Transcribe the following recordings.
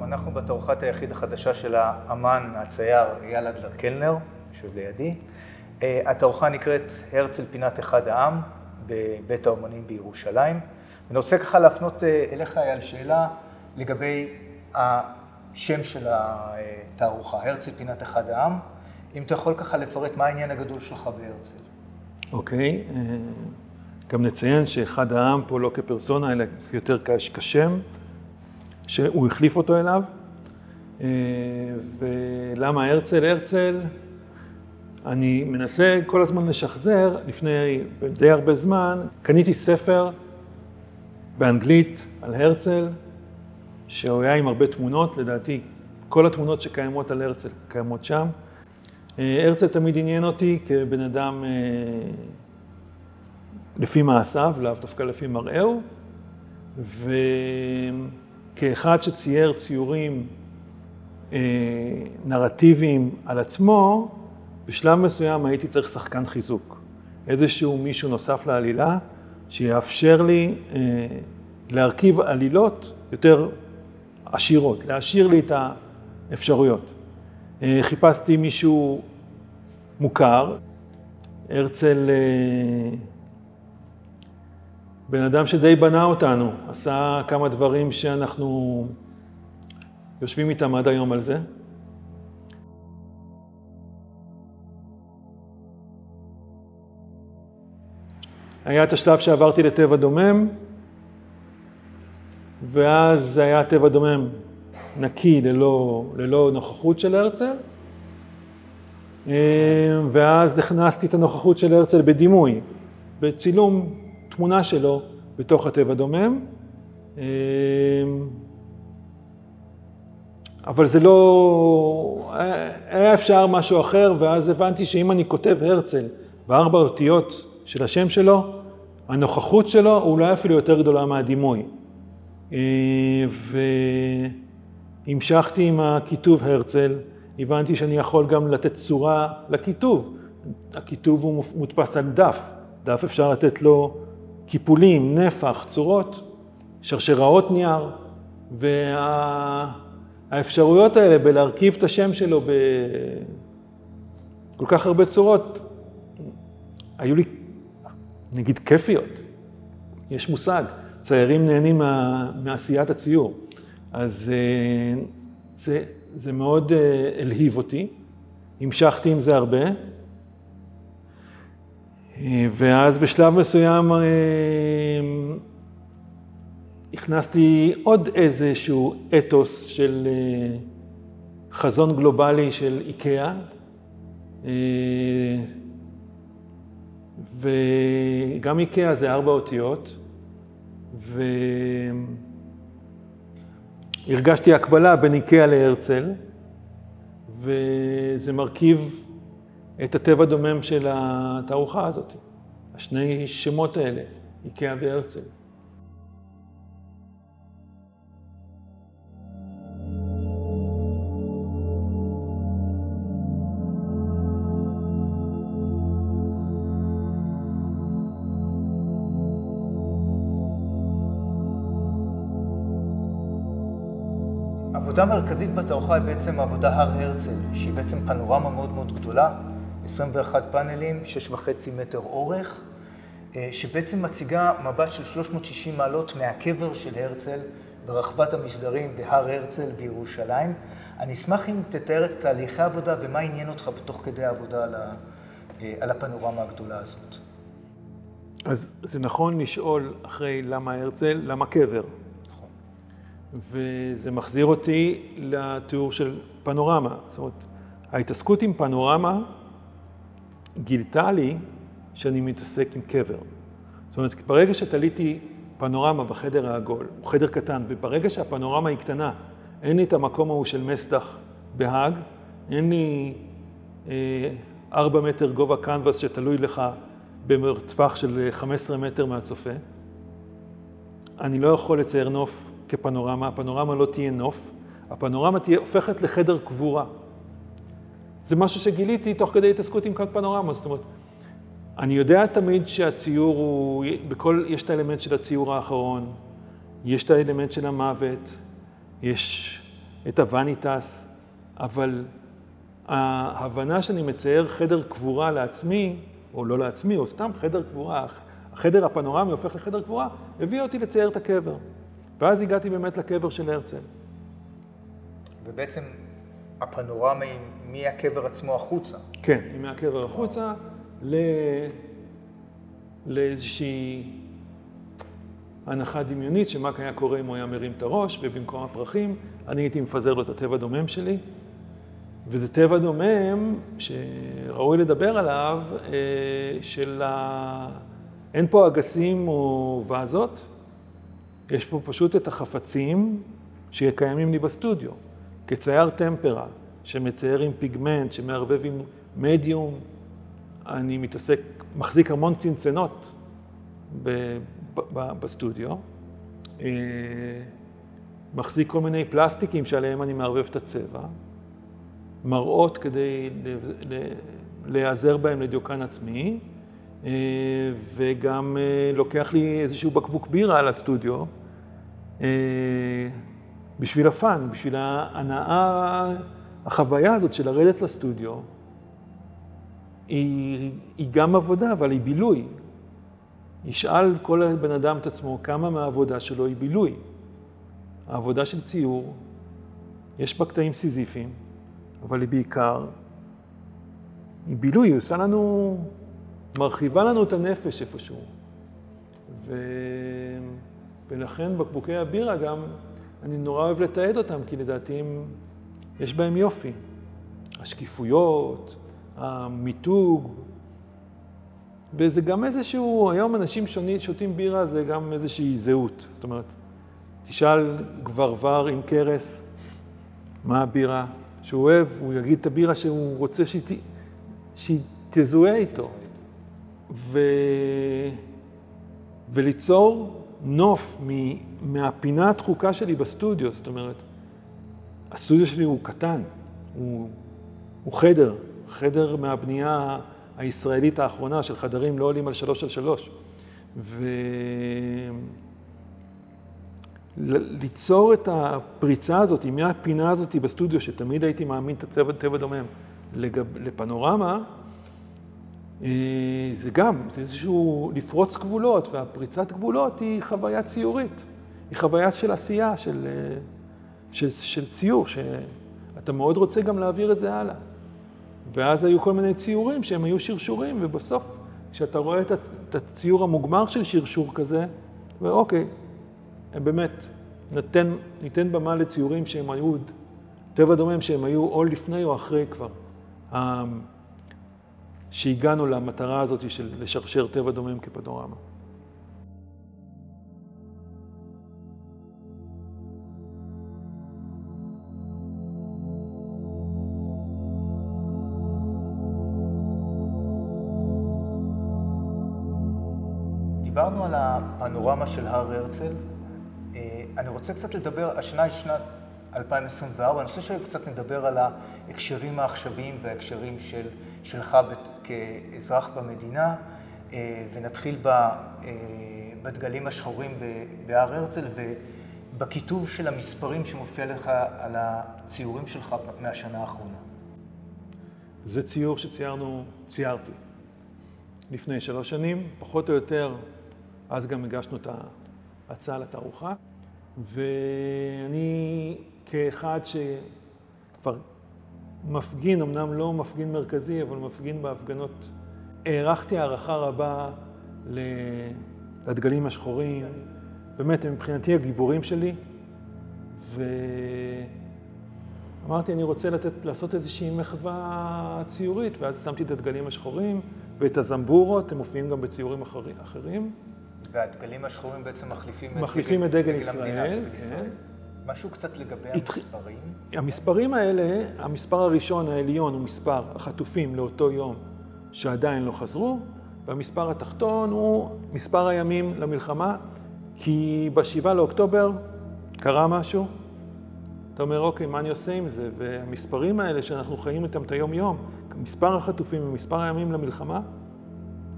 אנחנו בתערוכת היחיד החדשה של האמן, הצייר, אייל אדלר קלנר, יושב לידי. התערוכה נקראת הרצל פינת אחד העם, בבית האומנים בירושלים. אני רוצה ככה להפנות אליך, אייל, שאלה לגבי השם של התערוכה, הרצל פינת אחד העם. אם אתה יכול ככה לפרט מה העניין הגדול שלך בהרצל. אוקיי, גם נציין שאחד העם פה לא כפרסונה, אלא יותר כשם, שהוא החליף אותו אליו. ולמה הרצל? הרצל, אני מנסה כל הזמן לשחזר, לפני די הרבה זמן, קניתי ספר באנגלית על הרצל, שהוא היה עם הרבה תמונות, לדעתי כל התמונות שקיימות על הרצל קיימות שם. הרצל תמיד עניין אותי כבן אדם לפי מעשיו, לאו דווקא לפי מראהו, וכאחד שצייר ציורים נרטיביים על עצמו, בשלב מסוים הייתי צריך שחקן חיזוק. איזשהו מישהו נוסף לעלילה, שיאפשר לי להרכיב עלילות יותר עשירות, להשאיר לי את האפשרויות. חיפשתי מישהו מוכר, הרצל בן אדם שדי בנה אותנו, עשה כמה דברים שאנחנו יושבים איתם עד היום על זה. היה את השלב שעברתי לטבע דומם, ואז היה טבע דומם נקי ללא נוכחות של הרצל, ואז הכנסתי את הנוכחות של הרצל בדימוי, בצילום תמונה שלו בתוך הטבע דומם, אבל זה לא, היה אפשר משהו אחר, ואז הבנתי שאם אני כותב הרצל בארבע אותיות של השם שלו, הנוכחות שלו אולי אפילו יותר גדולה מהדימוי. והמשכתי עם הכיתוב הרצל, הבנתי שאני יכול גם לתת צורה לכיתוב. הכיתוב הוא מודפס על דף, דף אפשר לתת לו קיפולים, נפח, צורות, שרשראות נייר, והאפשרויות האלה בלהרכיב את השם שלו בכל כך הרבה צורות, היו לי, נגיד, כיפיות. יש מושג, ציירים נהנים מעשיית הציור. אז זה מאוד אלהיב אותי, המשכתי עם זה הרבה. ואז בשלב מסוים הכנסתי עוד איזשהו אתוס של חזון גלובלי של איקאה, וגם איקאה זה 4 אותיות, והרגשתי הקבלה בין איקאה להרצל, וזה מרכיב את הטבע דומם של התערוכה הזאת, השני שמות האלה, איקאה והרצל. העבודה המרכזית בתערוכה היא בעצם עבודה הר הרצל, שהיא בעצם פנורמה מאוד מאוד גדולה, 21 פאנלים, 6.5 מטר אורך, שבעצם מציגה מבט של 360 מעלות מהקבר של הרצל ברחבת המסדרים בהר הרצל בירושלים. אני אשמח אם תתאר את תהליכי העבודה ומה עניין אותך בתוך כדי העבודה על הפנורמה הגדולה הזאת. אז זה נכון לשאול אחרי למה הרצל, למה קבר. וזה מחזיר אותי לתיאור של פנורמה. זאת אומרת, ההתעסקות עם פנורמה גילתה לי שאני מתעסק עם קבר. זאת אומרת, ברגע שתליתי פנורמה בחדר העגול, הוא חדר קטן, וברגע שהפנורמה היא קטנה, אין לי את המקום ההוא של מסדח בהאג, אין לי 4 מטר גובה קנבס שתלוי לך בטווח של 15 מטר מהצופה. אני לא יכול לצייר נוף כפנורמה, הפנורמה לא תהיה נוף, הפנורמה תהיה הופכת לחדר קבורה. זה משהו שגיליתי תוך כדי התעסקות עם כל פנורמה, זאת אומרת, אני יודע תמיד שהציור הוא, יש את האלמנט של הציור האחרון, יש את האלמנט של המוות, יש את הווניטס, אבל ההבנה שאני מצייר חדר קבורה לעצמי, או לא לעצמי, או סתם חדר קבורה, החדר הפנורמי הופך לחדר קבורה, הביא אותי לצייר את הקבר. ואז הגעתי באמת לקבר של הרצל. ובעצם הפנורמה היא מהקבר עצמו החוצה. כן, היא מהקבר החוצה לאיזושהי הנחה דמיונית, שמה היה קורה אם הוא היה מרים את הראש, ובמקום הפרחים, אני הייתי מפזר לו את הטבע דומם שלי. וזה טבע דומם שראוי לדבר עליו, אין פה אגסים או וזות, יש פה פשוט את החפצים שקיימים לי בסטודיו. כצייר טמפרה, שמצייר עם פיגמנט, שמערבב עם מדיום, אני מחזיק המון צנצנות בסטודיו. מחזיק כל מיני פלסטיקים שעליהם אני מערבב את הצבע. מראות כדי להיעזר בהם לדיוקן עצמי, וגם לוקח לי איזשהו בקבוק בירה על הסטודיו, בשביל הפן, בשביל ההנאה, החוויה הזאת של לרדת לסטודיו, היא גם עבודה, אבל היא בילוי. ישאל כל בן אדם את עצמו כמה מהעבודה שלו היא בילוי. העבודה של ציור, יש בה קטעים סיזיפיים, אבל היא בעיקר, היא בילוי, היא עושה לנו, מרחיבה לנו את הנפש איפשהו. ולכן בקבוקי הבירה גם, אני נורא אוהב לתעד אותם, כי לדעתי יש בהם יופי. השקיפויות, המיתוג, וזה גם איזשהו, היום אנשים שותים בירה, זה גם איזושהי זהות. זאת אומרת, תשאל גברבר עם קרס, מה הבירה שהוא אוהב, הוא יגיד את הבירה שהוא רוצה שהיא תזוהה איתו. וליצור נוף מהפינה התחוקה שלי בסטודיו, זאת אומרת, הסטודיו שלי הוא קטן, הוא חדר מהבנייה הישראלית האחרונה של חדרים לא עולים על 3x3. ליצור את הפריצה הזאת, מהפינה הזאת בסטודיו, שתמיד הייתי מאמין את טבע דומם, לפנורמה, זה איזשהו לפרוץ גבולות, והפריצת גבולות היא חוויה ציורית. היא חוויה של עשייה, של ציור, שאתה מאוד רוצה גם להעביר את זה הלאה. ואז היו כל מיני ציורים שהם היו שרשורים, ובסוף, כשאתה רואה את הציור המוגמר של שרשור כזה, ואוקיי, באמת, ניתן במה לציורים שהם היו, טבע דומם שהם היו או לפני או אחרי כבר. שהגענו למטרה הזאת של לשרשר טבע דומם כפנורמה. דיברנו על הפנורמה של הר הרצל. אני רוצה קצת לדבר, השנה היא שנת 2024, אני רוצה שקצת נדבר על ההקשרים העכשוויים וההקשרים שלך כאזרח במדינה, ונתחיל בדגלים השחורים בהר הרצל ובכיתוב של המספרים שמופיע לך על הציורים שלך מהשנה האחרונה. זה ציור ציירתי לפני 3 שנים, פחות או יותר, אז גם הגשנו את ההצעה לתערוכה, ואני כאחד שכבר מפגין, אמנם לא מפגין מרכזי, אבל מפגין בהפגנות, הערכתי הערכה רבה לדגלים השחורים, באמת, הם מבחינתי הגיבורים שלי, ואמרתי, אני רוצה לעשות איזושהי מחווה ציורית, ואז שמתי את הדגלים השחורים, ואת הזמבורות, הם מופיעים גם בציורים אחרים. והדגלים השחורים בעצם מחליפים את דגל ישראל. משהו קצת לגבי המספרים? המספרים האלה, המספר הראשון, העליון, הוא מספר החטופים לאותו יום שעדיין לא חזרו, והמספר התחתון הוא מספר הימים למלחמה, כי ב7 לאוקטובר קרה משהו. אתה אומר, אוקיי, מה אני עושה עם זה? והמספרים האלה שאנחנו חיים איתם את היום-יום, מספר החטופים ומספר הימים למלחמה,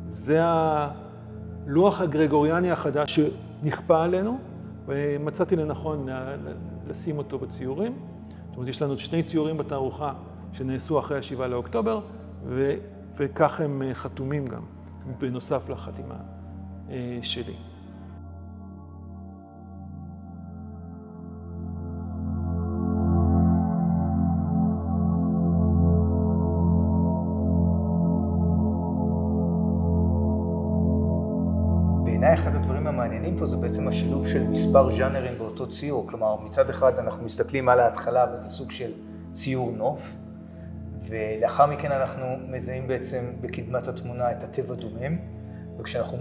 זה הלוח הגרגוריאני החדש שנכפה עלינו, ומצאתי לנכון לשים אותו בציורים. זאת אומרת, יש לנו 2 ציורים בתערוכה שנעשו אחרי 7 לאוקטובר, וכך הם חתומים גם, בנוסף לחתימה שלי. בעיניי אחד הדברים המעניינים פה זה בעצם השילוב של מספר ז'אנרים באותו ציור. כלומר, מצד אחד אנחנו מסתכלים על ההתחלה וזה סוג של ציור נוף, ולאחר מכן אנחנו מזהים בעצם בקדמת התמונה את הטבע דומם, וכשאנחנו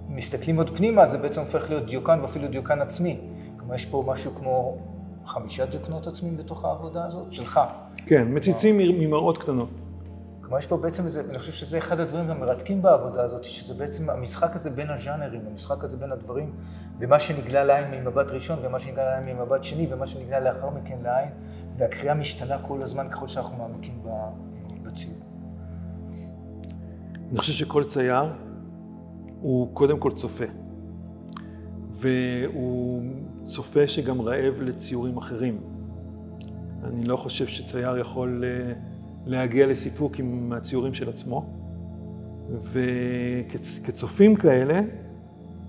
מסתכלים עוד פנימה זה בעצם הופך להיות דיוקן ואפילו דיוקן עצמי. כלומר, יש פה משהו כמו 5 דיוקנות עצמיים בתוך העבודה הזאת שלך. כן, מציצים ממראות קטנות. כלומר, יש פה בעצם, אני חושב שזה אחד הדברים המרתקים בעבודה הזאת, שזה בעצם המשחק הזה בין הז'אנרים, המשחק הזה בין הדברים, ומה שנגלה לעין ממבט ראשון, ומה שנגלה לעין ממבט שני, ומה שנגלה לאחר מכן לעין, והקריאה משתנה כל הזמן ככל שאנחנו מעמיקים בציור. אני חושב שכל צייר הוא קודם כל צופה, והוא צופה שגם רעב לציורים אחרים. אני לא חושב שצייר יכול להגיע לסיפוק עם הציורים של עצמו, וכצופים כאלה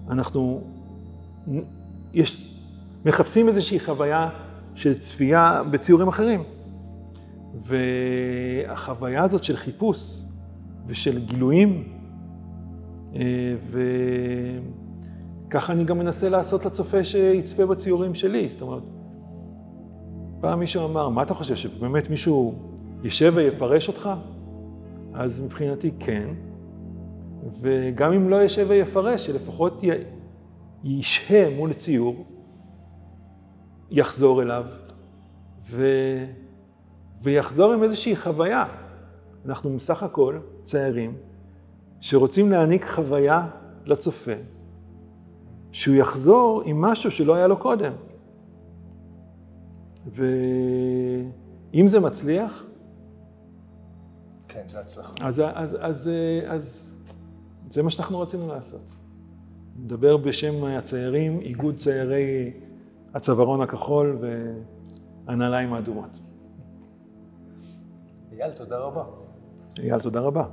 אנחנו מחפשים איזושהי חוויה של צפייה בציורים אחרים, והחוויה הזאת של חיפוש ושל גילויים, וככה אני גם מנסה לעשות לצופה שיצפה בציורים שלי. זאת אומרת, פעם מישהו אמר, מה אתה חושב, שבאמת מישהו יישב ויפרש אותך? אז מבחינתי כן, וגם אם לא יישב ויפרש, שלפחות ישהה מול ציור, יחזור אליו, ויחזור עם איזושהי חוויה. אנחנו בסך הכל ציירים שרוצים להעניק חוויה לצופה, שהוא יחזור עם משהו שלא היה לו קודם. ואם זה מצליח, כן, זה הצלחה. אז זה מה שאנחנו רצינו לעשות. נדבר בשם הציירים, איגוד ציירי הצווארון הכחול והנעליים האדומות. אייל, תודה רבה. אייל, תודה רבה.